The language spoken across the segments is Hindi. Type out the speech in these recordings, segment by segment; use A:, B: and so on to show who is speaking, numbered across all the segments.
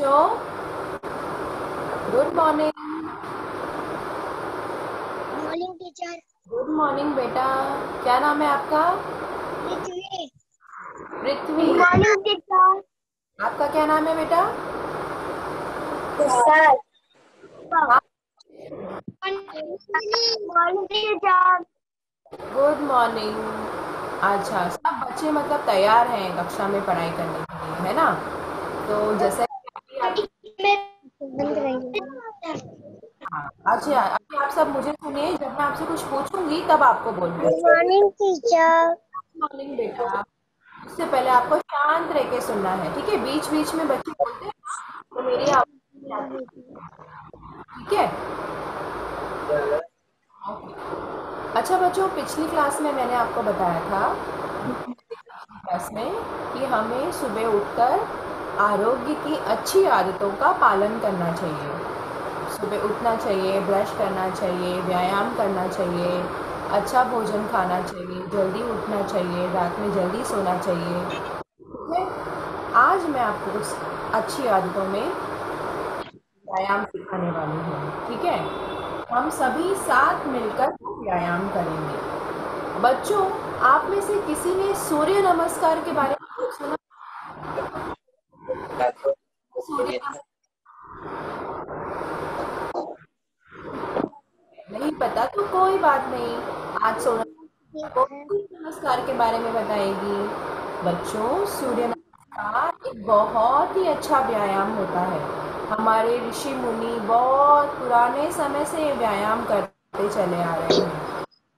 A: बच्चों, good morning.
B: Morning teacher.
A: Good morning बेटा। क्या नाम है आपका?
B: Prithvi.
A: Prithvi.
B: Good morning teacher.
A: आपका क्या नाम है बेटा?
B: सर।
A: हाँ,
B: मॉर्निंग टीचर।
A: Good morning. अच्छा, सब बच्चे मतलब तैयार हैं कक्षा में पढ़ाई करने के लिए, है ना? तो जैसे कि आपकी
B: बंद करेंगे।
A: हाँ, अच्छा, अभी आप सब मुझे सुनिए। जब मैं आपसे कुछ पूछूंगी तब आपको बोलना
B: गुड
A: है।
B: Morning teacher.
A: गुड मॉर्निंग बेटा। उससे पहले आपको शांत रह के सुनना है, ठीक है? बीच बीच में बच्चे बोलते हैं तो मेरी आवाज नहीं आती, ठीक है? अच्छा बच्चों, पिछली क्लास में मैंने आपको बताया था क्लास में कि हमें सुबह उठकर आरोग्य की अच्छी आदतों का पालन करना चाहिए। सुबह उठना चाहिए, ब्रश करना चाहिए, व्यायाम करना चाहिए, अच्छा भोजन खाना चाहिए, जल्दी उठना चाहिए, रात में जल्दी सोना चाहिए, ठीक है? आज मैं आपको कुछ अच्छी आदतों में व्यायाम सिखाने वाली हूँ, ठीक है? हम सभी साथ मिलकर व्यायाम करेंगे। बच्चों, आप में से किसी ने सूर्य नमस्कार के बारे में कुछ सुना? सूर्य नहीं पता तो कोई बात नहीं। आज सोना आपको सूर्य नमस्कार के बारे में बताएगी। बच्चों, सूर्य नमस्कार एक बहुत ही अच्छा व्यायाम होता है। हमारे ऋषि मुनि बहुत पुराने समय से ये व्यायाम करते चले आ रहे हैं।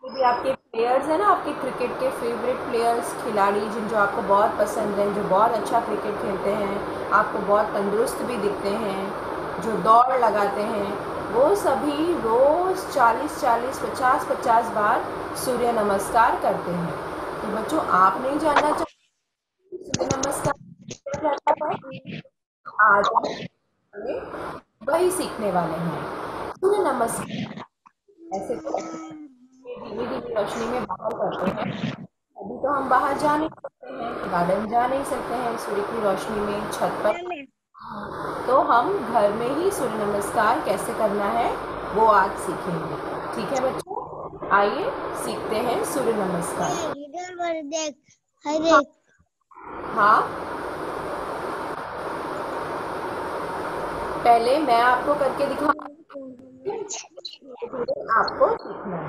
A: जो भी आपके प्लेयर्स हैं ना, आपके क्रिकेट के फेवरेट प्लेयर्स, खिलाड़ी जिन जो आपको बहुत पसंद हैं, जो बहुत अच्छा क्रिकेट खेलते हैं, आपको बहुत तंदुरुस्त भी दिखते हैं, जो दौड़ लगाते हैं, वो सभी रोज़ 40-40, 50-50 बार सूर्य नमस्कार करते हैं। तो बच्चों, आप नहीं जानना चाहते सूर्य नमस्कार क्या कहता है? आज हम वही सीखने वाले हैं। सूर्य नमस्कार ऐसे तो धीमी धीमी रोशनी में बाहर करते हैं। अभी तो हम बाहर जा नहीं सकते हैं, गार्डन जा नहीं सकते हैं सूर्य की रोशनी में, छत पर। तो हम घर में ही सूर्य नमस्कार कैसे करना है वो आज सीखेंगे, ठीक है बच्चों? आइए सीखते हैं सूर्य नमस्कार।
B: इधर पर देख। हाय देख।
A: हाँ, पहले मैं आपको करके दिखा, धीरे धीरे आपको सीखना है।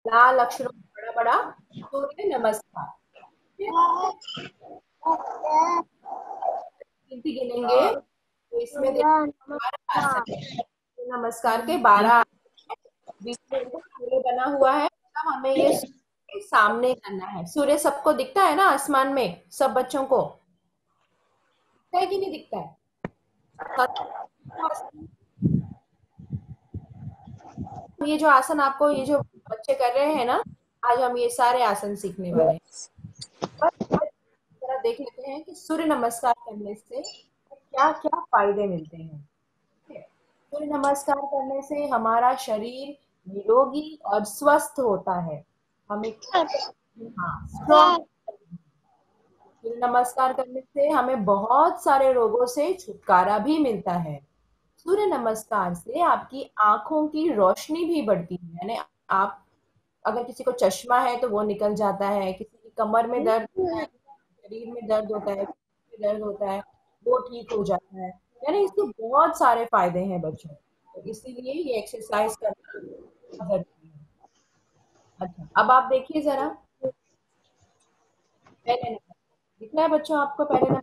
A: लाल अक्षरों में बड़ा बड़ा सूर्य नमस्कार, ठीक है? गिनती गिनेंगे तो इसमें देखो 12 आसन है। सूर्य नमस्कार के 12 आसन है। बीच में देखो सूर्य बना हुआ है, मतलब हमें ये सूर्य के सामने करना है। सूर्य सबको दिखता है ना आसमान में, सब बच्चों को दिखता है कि नहीं दिखता है? ये जो आसन आपको, ये जो बच्चे कर रहे हैं ना, आज हम ये सारे आसन सीखने वाले हैं। बस जरा देख लेते हैं कि सूर्य नमस्कार करने से क्या क्या फायदे मिलते हैं। ठीक है? सूर्य नमस्कार करने से हमारा शरीर निरोगी और स्वस्थ होता है। हमें हाँ, स्ट्रॉन्ग। सूर्य नमस्कार करने से हमें बहुत सारे रोगों से छुटकारा भी मिलता है। सूर्य नमस्कार से आपकी आंखों की रोशनी भी बढ़ती है, यानी आप अगर किसी को चश्मा है तो वो निकल जाता है, किसी की कमर में दर्द होता है, शरीर में दर्द होता है, पेट में दर्द होता है, वो ठीक हो जाता है। यानी इसके बहुत सारे फायदे हैं बच्चों, तो इसीलिए ये एक्सरसाइज करना जरूरी है। अच्छा, अब आप देखिए जरा पहले नंबर दिख रहा है बच्चों आपको? पहले नंबर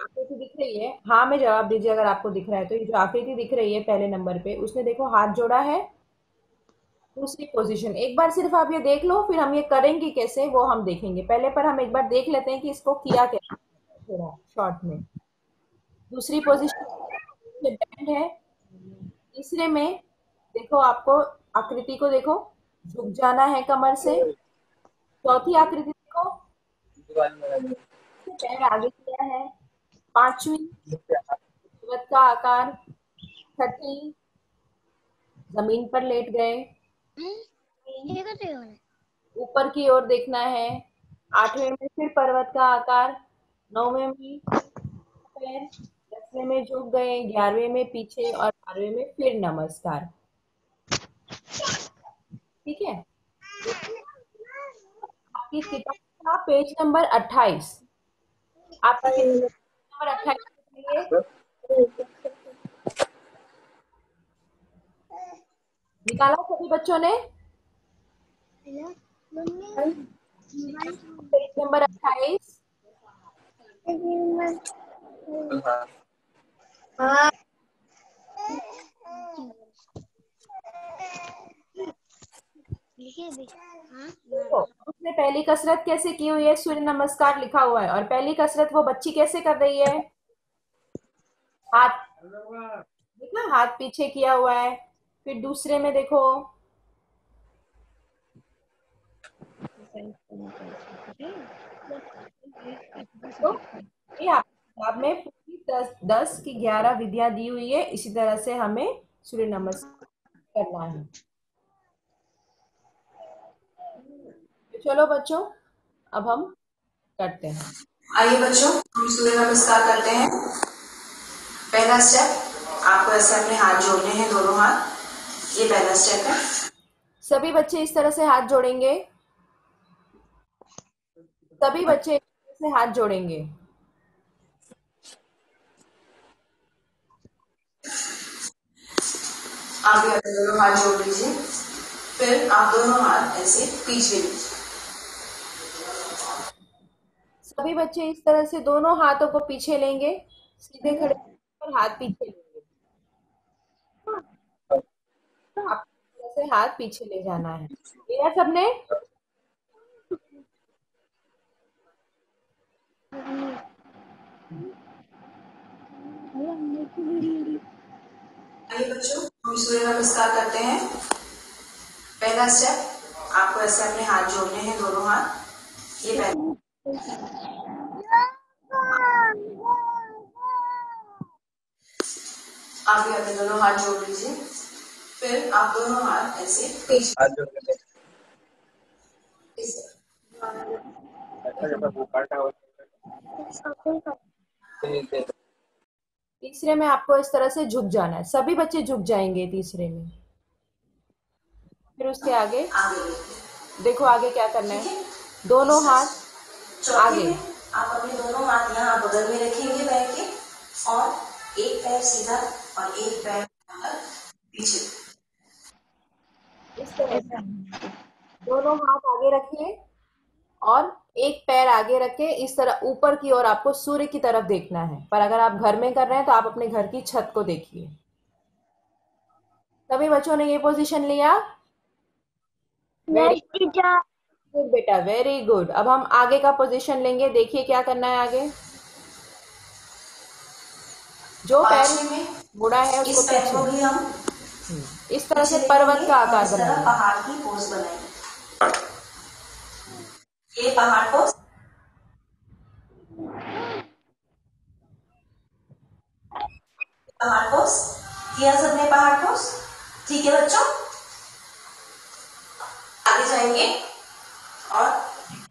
A: आकृति दिख रही है? हाँ में जवाब दीजिए अगर आपको दिख रहा है तो। ये जो आकृति दिख रही है पहले नंबर पे, उसने देखो हाथ जोड़ा है, दूसरी पोजीशन। एक बार सिर्फ आप ये देख लो, फिर हम ये करेंगे कैसे वो हम देखेंगे। पहले पर हम एक बार देख लेते हैं कि इसको किया कैसे, थोड़ा शॉर्ट में। दूसरी पोजीशन बैंड है, तीसरे में देखो, आपको आकृति को देखो, झुक जाना है कमर से। चौथी आकृति देखो, पैर आगे किया है। पांचवी, पर्वत का आकार। छठी, जमीन पर लेट गए।
B: ये कैसे हो रहा है?
A: ऊपर की ओर देखना है। आठवें में फिर पर्वत का आकार। नौवें में पैर। 10वें में झुक गए। 11वें में पीछे और 12वें में फिर नमस्कार। ठीक है। आपकी किताब का पेज नंबर 28। आपकी किताब नंबर 28 के लिए निकाला सभी बच्चों ने?
B: Hello mummy,
A: page number 28।
B: हाँ। लिखिए भी। हाँ।
A: देखो, उसने पहली कसरत कैसे की हुई है? सूर्य नमस्कार लिखा हुआ है। और पहली कसरत वो बच्ची कैसे कर रही है? हाथ, देखा, हाथ पीछे किया हुआ है। फिर दूसरे में देखो, तो ये आपकी किताब में पूरी 10 की 11 विधियां दी हुई है। इसी तरह से हमें सूर्य नमस्कार करना है। तो चलो बच्चों, अब हम करते हैं। आइए बच्चों, हम सूर्य नमस्कार करते हैं। पहला स्टेप, आपको ऐसे अपने हाथ जोड़ने हैं, दोनों हाथ। ये पहला स्टेप है। सभी बच्चे इस तरह से हाथ जोड़ेंगे। सभी बच्चे इस तरह से हाथ जोड़ेंगे। आप भी अपने दोनों हाथ जोड़ लीजिए। फिर आप दोनों हाथ ऐसे पीछे लीजिए। सभी बच्चे इस तरह से दोनों हाथों को पीछे लेंगे। सीधे खड़े और हाथ पीछे लेंगे। आपको इस तरह से हाथ पीछे ले जाना है। लिया सबने? आइए बच्चों, हम सूर्य नमस्कार करते हैं। पहला स्टेप, आपको ऐसे अपने हाथ जोड़ने हैं, दोनों हाथ। ये पहला। आप भी अपने दोनों हाथ जोड़ लीजिए। फिर आप दोनों हाथ ऐसे पीछे इस तीसरे में आपको इस तरह से झुक जाना है। सभी बच्चे झुक जाएंगे तीसरे में। फिर उसके आगे देखो, आगे क्या करना है। दोनों हाथ आगे। आप अपने दोनों हाथ यहाँ बगल में रखेंगे पैर के, और एक पैर सीधा और एक पैर पीछे। इस तरह से दोनों हाथ आगे रखिए और एक पैर आगे रखे। इस तरह ऊपर की ओर आपको सूर्य की तरफ देखना है। पर अगर आप घर में कर रहे हैं तो आप अपने घर की छत को देखिए। सभी बच्चों ने ये पोजीशन लिया? वेरी गुड बेटा, वेरी गुड। अब हम आगे का पोजीशन लेंगे। देखिए क्या करना है आगे। जो पैर में मुड़ा है उसको पैर को भी हम इस तरह से पर्वत का आकार बनाएंगे। पहाड़ की पोज बनाएंगे। ये पहाड़ पोज। पहाड़ पोज किया सबने? पहाड़ पोज। ठीक है बच्चों, आगे जाएंगे और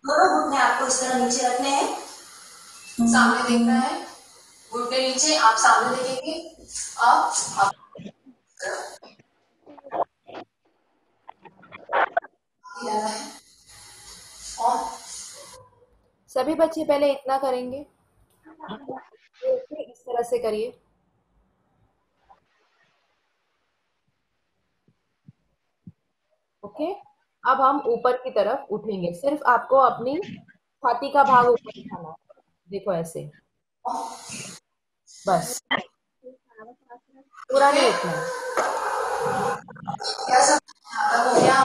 A: दोनों घुटने आपको इस तरह नीचे रखने हैं। सामने देखना है। घुटने नीचे, आप सामने देखेंगे। अब हिलाना है। और सभी बच्चे पहले इतना करेंगे। इस तरह से करिए। ओके। अब हम ऊपर की तरफ उठेंगे। सिर्फ आपको अपनी छाती का भाग ऊपर उठाना है। देखो ऐसे, बस, पूरा नहीं उठना है। क्या सब हो गया?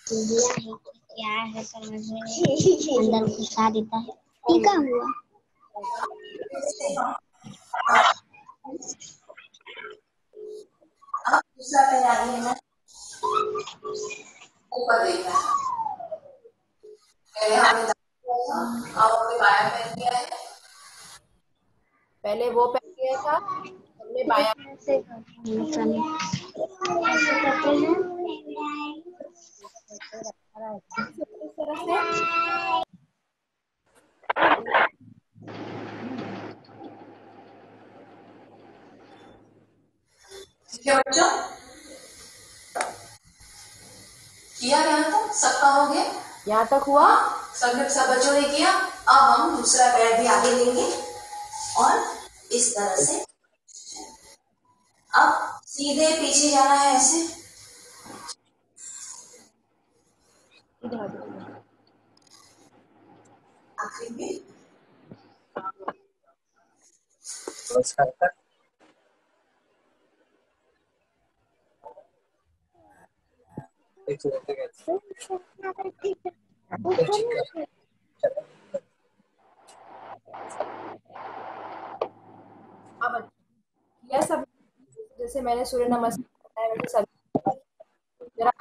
B: दिया है क्या है समझ में नहीं। अंदर घुसा देता है। टीका हुआ।
A: अब दूसरा तैयारी है ना, ऊपर देखना है। पहले हमने अब हमने बायां पैर किया है, पहले वो पैर किया था, हमने बायां
B: ऐसे करते हैं।
A: इस तरह से। ठीक है बच्चों, किया यहाँ तक सबका हो गया, यहाँ तक हुआ, सब बच्चों ने किया। अब हम दूसरा पैर भी आगे लेंगे और इस तरह से अब सीधे पीछे जाना है ऐसे। आखिरी में अब यह सब जैसे मैंने सूर्य नमस्कार बताया वैसे सभी जरा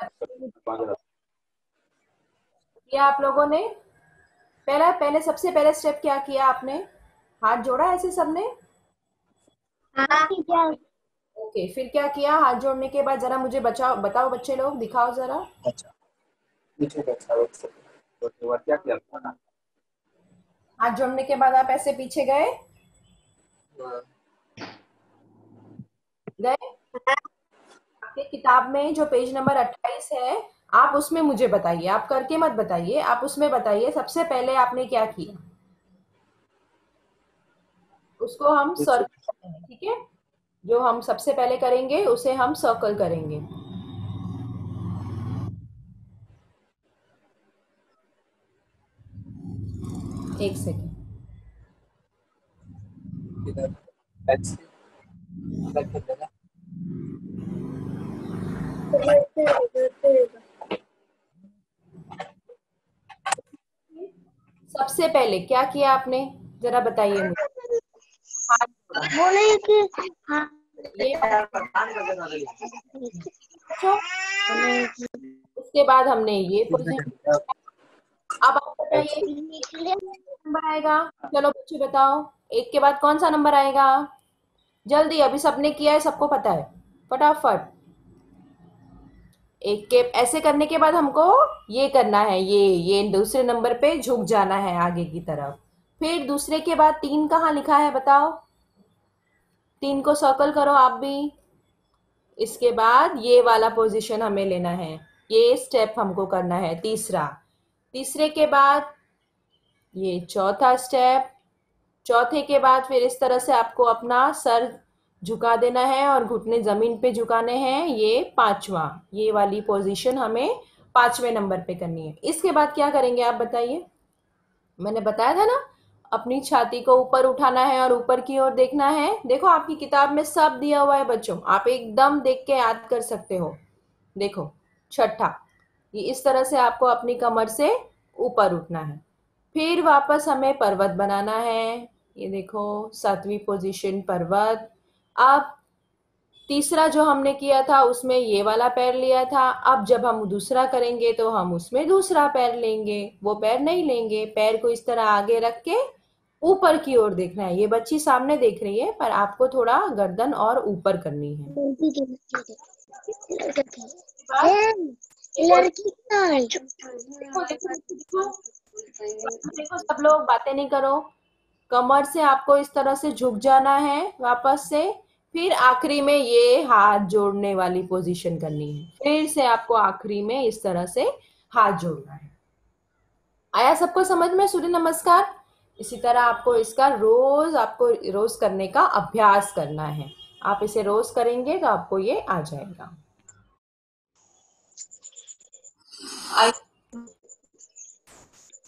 A: किया आप लोगों ने। पहले सबसे पहले स्टेप क्या किया आपने, हाथ जोड़ा ऐसे सबने। ओके, फिर क्या किया, हाथ जोड़ने के बाद जरा मुझे बताओ बच्चे लोग, दिखाओ जरा। हाथ जोड़ने के बाद आप ऐसे पीछे गए गए आपके किताब में जो पेज नंबर 28 है, आप उसमें मुझे बताइए, आप करके मत बताइए, आप उसमें बताइए सबसे पहले आपने क्या किया, उसको हम सर्कल करते हैं। ठीक है, जो हम सबसे पहले करेंगे उसे हम सर्कल करेंगे। एक सेकेंड। सबसे पहले क्या किया आपने, जरा बताइए मुझे। हाथ जोड़ा,
B: बोले कि हाँ
A: ये उसके बाद हमने ये पोजीशन। अब आप बताइए नंबर आएगा, चलो बच्चे बताओ, एक के बाद कौन सा नंबर आएगा, जल्दी, अभी सबने किया है, सबको पता है, फटाफट। एक के ऐसे करने के बाद हमको ये करना है, ये दूसरे नंबर पे झुक जाना है आगे की तरफ। फिर दूसरे के बाद 3 कहाँ लिखा है बताओ, 3 को सर्कल करो आप भी। इसके बाद ये वाला पोजीशन हमें लेना है, ये स्टेप हमको करना है तीसरा। तीसरे के बाद ये चौथा स्टेप, चौथे के बाद फिर इस तरह से आपको अपना सर झुका देना है और घुटने जमीन पे झुकाने हैं, ये पांचवा, ये वाली पोजीशन हमें 5वें नंबर पे करनी है। इसके बाद क्या करेंगे आप बताइए, मैंने बताया था ना, अपनी छाती को ऊपर उठाना है और ऊपर की ओर देखना है। देखो आपकी किताब में सब दिया हुआ है बच्चों, आप एकदम देख के याद कर सकते हो। देखो छठा, ये इस तरह से आपको अपनी कमर से ऊपर उठना है। फिर वापस हमें पर्वत बनाना है, ये देखो 7वीं पोजीशन पर्वत। अब तीसरा जो हमने किया था उसमें ये वाला पैर लिया था, अब जब हम दूसरा करेंगे तो हम उसमें दूसरा पैर लेंगे, वो पैर नहीं लेंगे, पैर को इस तरह आगे रख के ऊपर की ओर देखना है। ये बच्ची सामने देख रही है पर आपको थोड़ा गर्दन और ऊपर करनी है।
B: लड़की
A: देखो देखो देखो देखो, सब लोग बातें नहीं करो, कमर से आपको इस तरह से झुक जाना है वापस से। फिर आखिरी में ये हाथ जोड़ने वाली पोजीशन करनी है, फिर से आपको आखिरी में इस तरह से हाथ जोड़ना है। आया सबको समझ में सूर्य नमस्कार। इसी तरह आपको इसका रोज करने का अभ्यास करना है, आप इसे रोज करेंगे तो आपको ये आ जाएगा।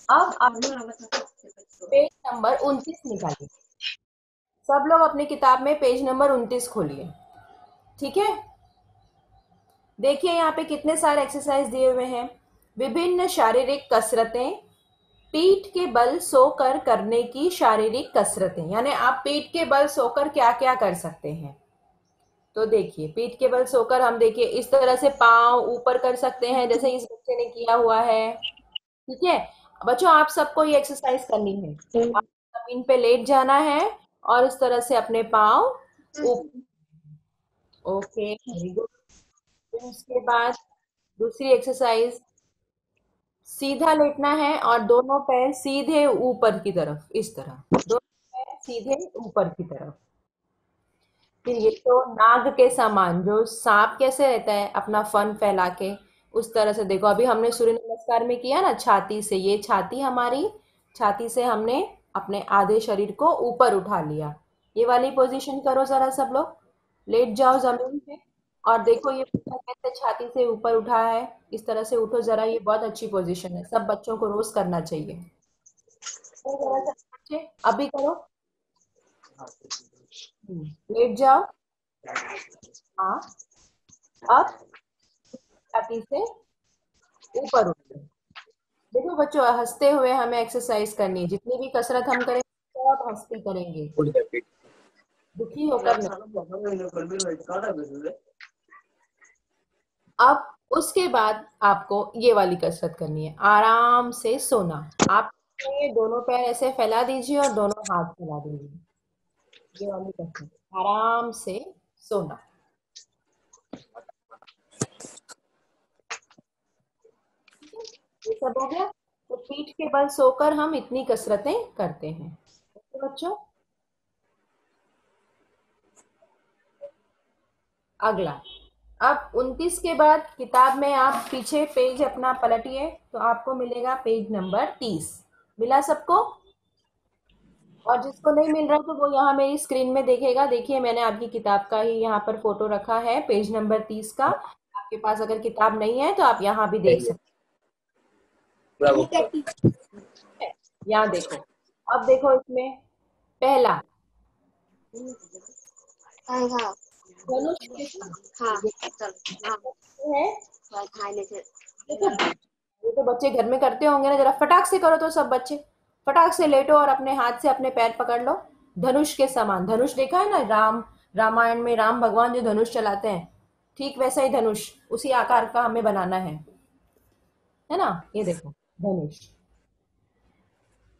A: अब आप पेज नंबर 29 निकालिए, सब लोग अपनी किताब में पेज नंबर 29 खोलिए। ठीक है, देखिए यहाँ पे कितने सारे एक्सरसाइज दिए हुए हैं, विभिन्न शारीरिक कसरतें पीठ के बल सोकर करने की शारीरिक कसरतें, यानी आप पीठ के बल सोकर क्या क्या कर सकते हैं। तो देखिए, पीठ के बल सोकर हम देखिए इस तरह से पांव ऊपर कर सकते हैं, जैसे इस बच्चे ने किया हुआ है। ठीक है बच्चों, आप सबको ये एक्सरसाइज करनी है। आप जमीन पे लेट जाना है और इस तरह से अपने पांव ऊपर। Okay, very good. फिर उसके बाद दूसरी एक्सरसाइज, सीधा लेटना है और दोनों पैर सीधे ऊपर की तरफ, इस तरह दोनों पैर सीधे ऊपर की तरफ। फिर ये तो नाग के समान, जो सांप कैसे रहता है अपना फन फैला के, उस तरह से देखो। अभी हमने सूर्य नमस्कार में किया ना, छाती से, ये छाती हमारी, छाती से हमने अपने आधे शरीर को ऊपर उठा लिया। ये वाली पोजीशन करो जरा सब लोग, लेट जाओ जमीन पे और देखो ये बच्चा कैसे छाती से ऊपर उठा है। इस तरह से उठो जरा, ये बहुत अच्छी पोजीशन है, सब बच्चों को रोज करना चाहिए। तो जरा सा बच्चे अभी करो। लेट जाओ। हाँ, अब छाती से ऊपर उठो। देखो बच्चों, हंसते हुए हमें एक्सरसाइज करनी है, जितनी भी कसरत हम करेंगे सब हंसते करेंगे, दुखी होकर नहीं। अब उसके बाद आपको ये वाली कसरत करनी है, आराम से सोना। आप दोनों पैर ऐसे फैला दीजिए और दोनों हाथ फैला दीजिए, ये वाली कसरत, आराम से सोना। ठीक है, ये सब हो गया। तो पीठ के बल सोकर हम इतनी कसरतें करते हैं। तो बच्चों, अगला, अब 29 के बाद किताब में आप पीछे पेज अपना पलटिए तो आपको मिलेगा पेज नंबर 30। मिला सबको? और जिसको नहीं मिल रहा तो वो यहाँ मेरी स्क्रीन में देखेगा। देखिए, मैंने आपकी किताब का ही यहाँ पर फोटो रखा है, पेज नंबर 30 का। आपके पास अगर किताब नहीं है तो आप यहाँ भी देख सकते हैं। यहाँ देखो, अब देखो इसमें पहला, धनुष के है। देखो, ये तो बच्चे घर में करते होंगे ना, जरा फटाक से करो तो सब बच्चे, फटाक से लेटो और अपने हाथ से अपने पैर पकड़ लो। धनुष के समान, धनुष देखा है ना, रामायण में राम भगवान जो धनुष चलाते हैं, ठीक वैसा ही धनुष, उसी आकार का हमें बनाना है ना। ये देखो, धनुष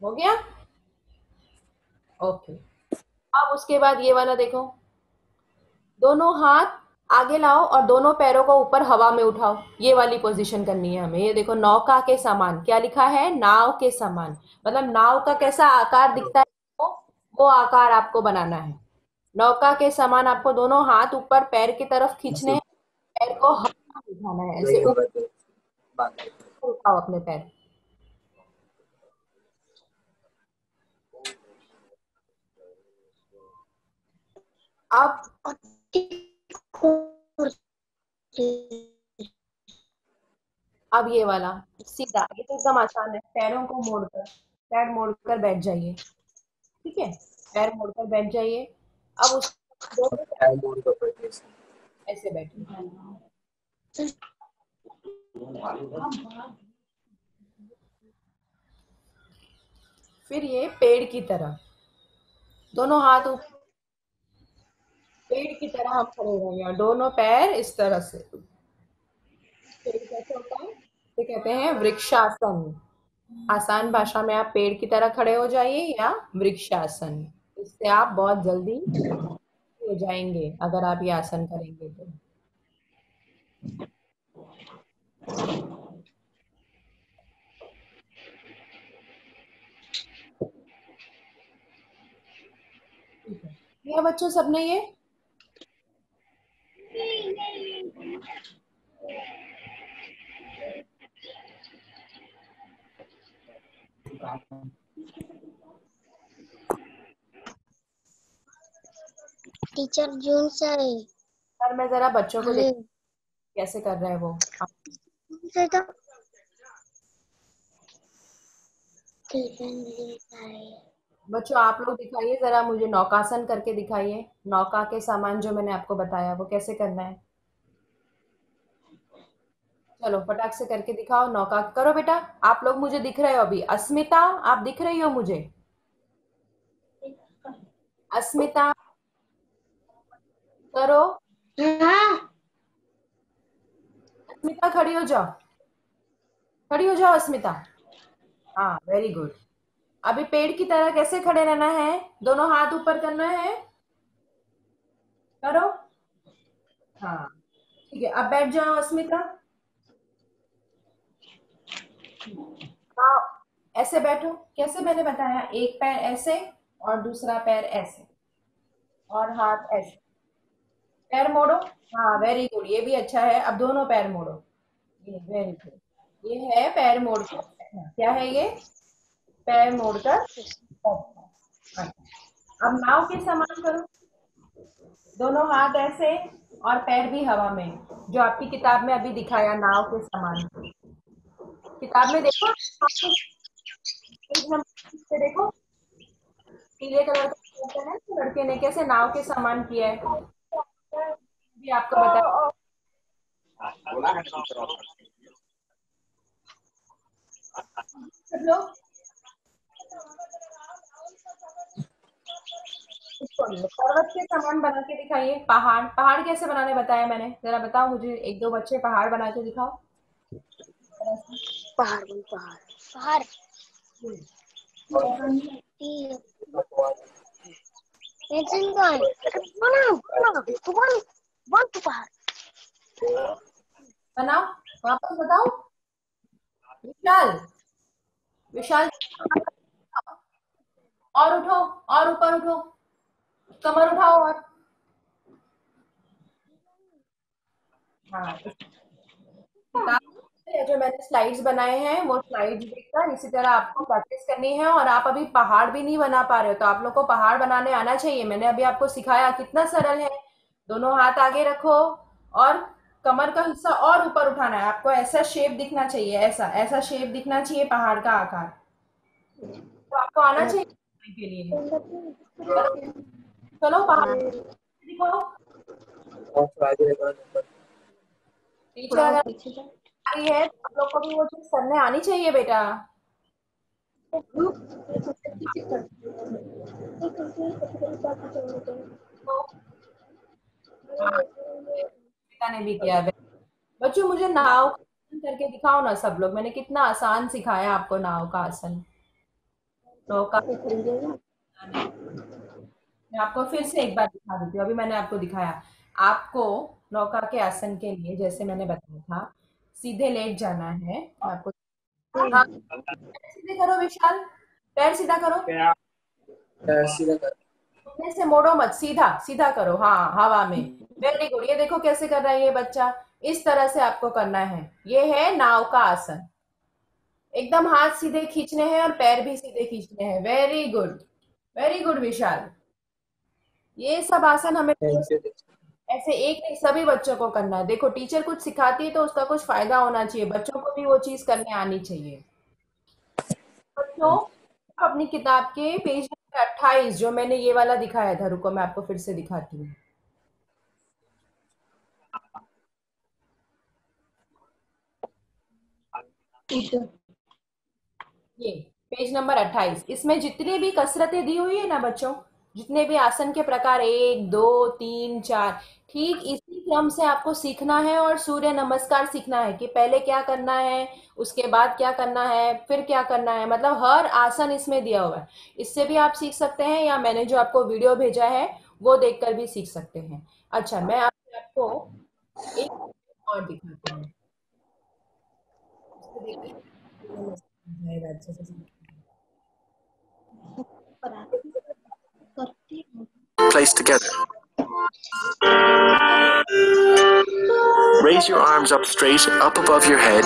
A: हो गया। ओके, अब उसके बाद ये वाला देखो, दोनों हाथ आगे लाओ और दोनों पैरों को ऊपर हवा में उठाओ, ये वाली पोजीशन करनी है हमें। ये देखो, नौका के समान, क्या लिखा है, नाव के समान, मतलब नाव का कैसा आकार दिखता है, वो आकार आपको बनाना है। नौका के समान आपको दोनों हाथ ऊपर पैर की तरफ खींचने हैं, पैर को हवा में उठाना है, ऐसे ऊपर उठाओ अपने पैर। अब अब ये वाला सीधा, ये तो एकदम आसान है, पैरों को मोड़कर, पैर मोड़कर बैठ जाइए। ठीक है, पैर मोड़कर बैठ जाइए। अब उस दोनों पैर ऐसे बैठिए। फिर ये पेड़ की तरह, दोनों हाथ ऊपर, पेड़ की तरह हम खड़े रहेंगे और दोनों पैर इस तरह से। पेड़ कैसे होता है, इसे कहते हैं वृक्षासन। आसान भाषा में आप पेड़ की तरह खड़े हो जाइए या वृक्षासन, इससे आप बहुत जल्दी हो जाएंगे अगर आप ये आसन करेंगे तो। ठीक है, ये बच्चों सबने ये,
B: टीचर जून से
A: सर मैं जरा बच्चों को देख
B: अरे
A: कैसे कर रहे हैं वो।
B: से तो
A: बच्चों आप लोग दिखाइए जरा मुझे, नौकासन करके दिखाइए, नौका के सामान जो मैंने आपको बताया वो कैसे करना है। चलो फटाक से करके दिखाओ, नौका करो बेटा। आप लोग मुझे दिख रहे हो अभी? अस्मिता, आप दिख रही हो मुझे? अस्मिता करो।
B: हाँ।
A: अस्मिता खड़ी हो जाओ, खड़ी हो जाओ अस्मिता। हाँ वेरी गुड। अभी पेड़ की तरह कैसे खड़े रहना है? दोनों हाथ ऊपर करना है। करो। हाँ ठीक है, अब बैठ जाओ अस्मिता। हाँ ऐसे बैठो, कैसे मैंने बताया, एक पैर ऐसे और दूसरा पैर ऐसे और हाथ ऐसे। पैर मोड़ो। हाँ वेरी गुड, ये भी अच्छा है। अब दोनों पैर मोड़ो। ये वेरी गुड, ये है पैर मोड़ कर बैठना। क्या है ये? पैर मोड़कर बैठना। अच्छा, अब नाव के समान करो। दोनों हाथ ऐसे और पैर भी हवा में, जो आपकी किताब में अभी दिखाया नाव के समान। किताब में देखो, पेज नंबर 20 पे देखो, पीले कलर का होता है तो लड़के ने कैसे नाव के समान किया है, भी आपको बताया। सब लोग पर्वत के समान बना के दिखाइए। पहाड़, पहाड़ कैसे बनाने बताया मैंने, जरा बताओ मुझे। एक दो बच्चे पहाड़ बना के दिखाओ।
B: पहाड़ बोल पहाड़ पहाड़। टेंशन का है। बोलो बोलो तू बोल तू पहाड़।
A: बनाओ, वापस बताओ। विशाल, विशाल और उठो, और ऊपर उठो, कमर उठाओ और। हाँ किताब में जो मैंने स्लाइड्स बनाए हैं वो स्लाइड्स देखकर इसी तरह आपको प्रैक्टिस करनी है। और आप अभी पहाड़ भी नहीं बना पा रहे हो तो आप लोग को पहाड़ बनाने आना चाहिए। मैंने अभी आपको सिखाया, कितना सरल है। दोनों हाथ आगे रखो और कमर का हिस्सा और ऊपर उठाना है आपको। ऐसा शेप दिखना चाहिए, ऐसा ऐसा शेप दिखना चाहिए पहाड़ का आकार। तो आपको आना चाहिए के लिए। चलो पहाड़ दिखाओ। टीचर अगर आ रही है तो आप लोग को भी वो चीज करने आनी चाहिए बेटा। तो हाँ, पिता ने भी किया है। बच्चों मुझे नाव का आसन करके दिखाओ ना सब लोग। मैंने कितना आसान सिखाया आपको नाव का आसन। नौका आसन है। मैं आपको फिर से एक बार दिखा देती हूँ। अभी मैंने आपको दिखाया। आपको नौका के आसन के लिए जैसे मैंने बताया था, सीधे लेट जाना है। मैं आपको, हाँ पैर सीधे करो विशाल, पैर सीधा करो। घुटने से मोड़ो मत, सीधा सीधा करो। हाँ हवा में। वेरी गुड, ये देखो कैसे कर रहा है ये बच्चा। इस तरह से आपको करना है। ये है नाव का आसन। एकदम हाथ सीधे खींचने हैं और पैर भी सीधे खींचने हैं। वेरी गुड, वेरी गुड विशाल। ये सब आसन हमें ऐसे एक नहीं, सभी बच्चों को करना है। देखो टीचर कुछ सिखाती है तो उसका कुछ फायदा होना चाहिए, बच्चों को भी वो चीज करने आनी चाहिए। बच्चों, अपनी किताब के पेज नंबर 28, जो मैंने ये वाला दिखाया था, रुको मैं आपको फिर से दिखाती हूँ। ये पेज नंबर 28, इसमें जितनी भी कसरतें दी हुई है ना बच्चों, जितने भी आसन के प्रकार, 1 2 3 4, ठीक इसी क्रम से आपको सीखना है। और सूर्य नमस्कार सीखना है कि पहले क्या करना है, उसके बाद क्या करना है, फिर क्या करना है। मतलब हर आसन इसमें दिया हुआ है। इससे भी आप सीख सकते हैं या मैंने जो आपको वीडियो भेजा है वो देखकर भी सीख सकते हैं। अच्छा मैं आपको एक और दिखाती हूँ। इसको देखकर जाएगा अच्छे से समझ में।
C: Placed together. Raise your arms up straight, up above your head.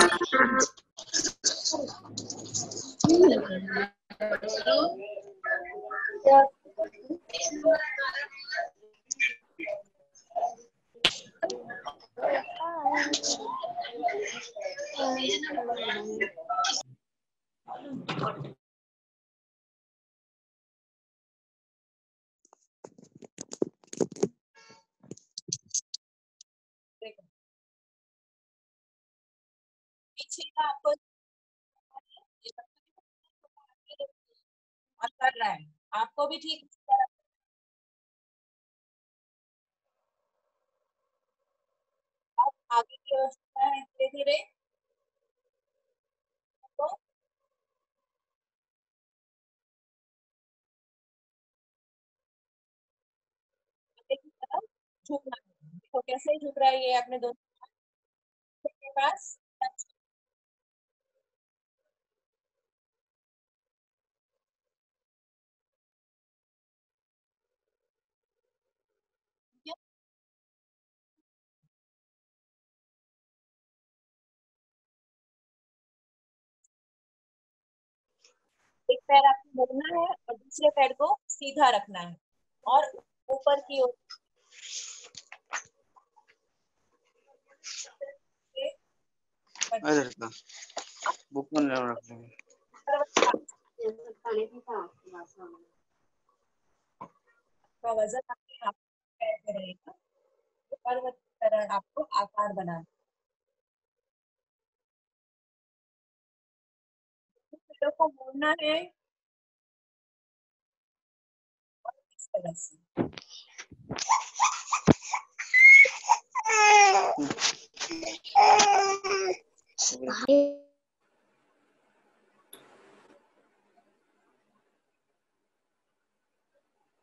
A: आपको और कर रहा है, आपको भी ठीक अब आगे की ओर चलना है धीरे धीरे। तो आगे की तरफ झुकना है। देखो कैसे झुक रहा है ये अपने दोस्तों के पास। एक पैर आपको मोड़ना है और दूसरे पैर को सीधा रखना है और ऊपर की ओर
D: इधर का बुक में रख देंगे।
A: का वजन आपके हाथ पैर पे रहेगा। पर्वत की तरह आपको आकार बनाना है। पैरों को मोड़ना है और इस तरह से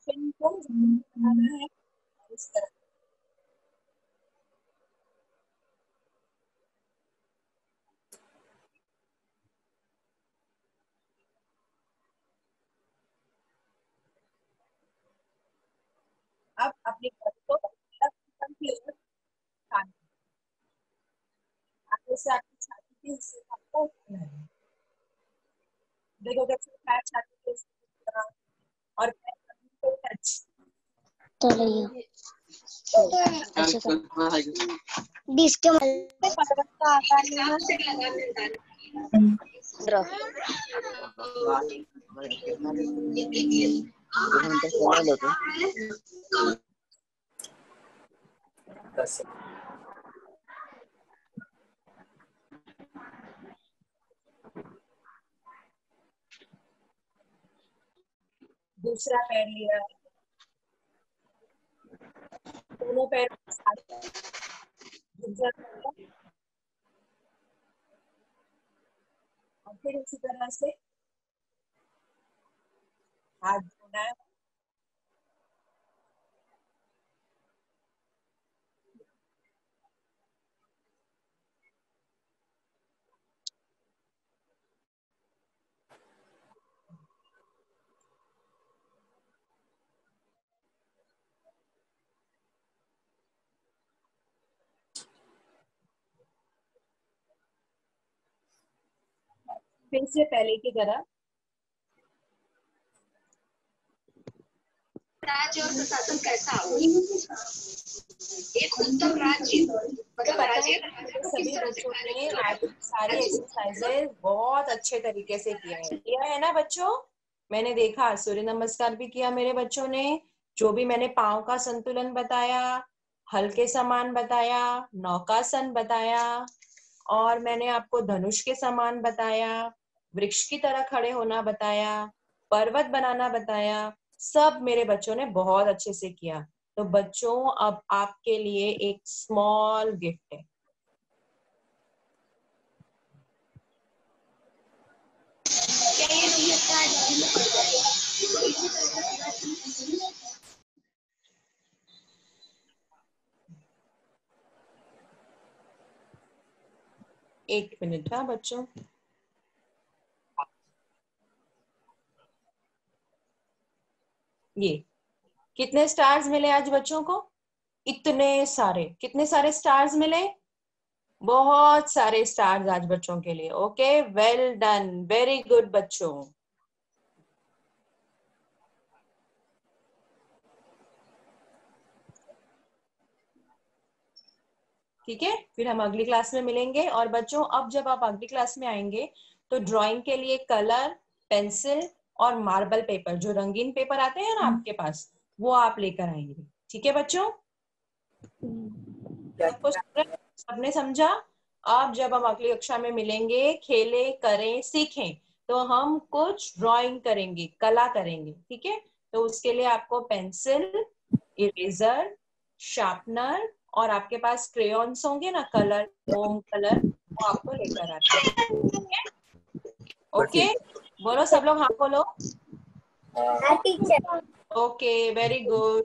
A: फिर को बनाना है इस तरह। अब अपनी गर्दन को की ओर उठाना है। आगे से आपकी छाती के हिस्से को आपको उठाना है। देखो कैसे पैर छाती के हिस्से की तरह और पैर जमीन को टच।
B: डिस्क
A: पर्वत का आकार लेना दूसरा पैर लिया, दोनों पैर झुक जाता है और फिर इसी तरह से हाथ जोड़ना है। फिर से पहले की तरह
E: राज्य और प्रशासन कैसा हो, एक उत्तम राज्य मतलब राज्य
A: सभी बच्चों ने आज सारी एक्सरसाइजेज बहुत अच्छे तरीके से किया है ना बच्चों। मैंने देखा सूर्य नमस्कार भी किया मेरे बच्चों ने, जो भी मैंने पाँव का संतुलन बताया, हल्के समान बताया, नौकासन बताया और मैंने आपको धनुष के समान बताया, वृक्ष की तरह खड़े होना बताया, पर्वत बनाना बताया, सब मेरे बच्चों ने बहुत अच्छे से किया। तो बच्चों अब आपके लिए एक स्मॉल गिफ्ट है। एक मिनट हाँ बच्चों। ये कितने स्टार्स मिले आज बच्चों को? इतने सारे, कितने सारे स्टार्स मिले? बहुत सारे स्टार्स आज बच्चों के लिए। Okay, well done, very good बच्चों। ठीक है, फिर हम अगली क्लास में मिलेंगे। और बच्चों अब जब आप अगली क्लास में आएंगे तो ड्राइंग के लिए कलर, पेंसिल और मार्बल पेपर, जो रंगीन पेपर आते हैं ना आपके पास, वो आप लेकर आएंगे। ठीक है बच्चों, सबको सबने समझा? अब जब हम अगली कक्षा में मिलेंगे, खेलें, करें, सीखें, तो हम कुछ ड्राइंग करेंगे, कला करेंगे, ठीक है। तो उसके लिए आपको पेंसिल, इरेजर, शार्पनर और आपके पास क्रेयॉन्स होंगे ना, कलर, मोम कलर, वो आपको लेकर आना है, ठीक है। ओके, बोलो सब लोग, हाँ बोलो।
B: टीचर।
A: Okay, very good.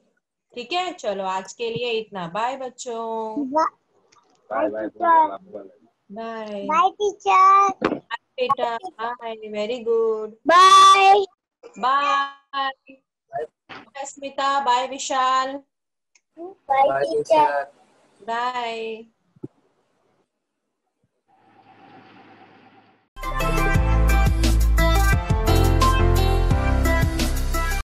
A: ठीक है, चलो आज के लिए इतना। बाय बच्चों।
B: Bye teacher.
A: Bye
B: bye teacher.
A: बेटा, bye, very good,
B: bye.
A: Bye. Bye Smita, bye Vishal,
B: bye teacher.
A: Bye.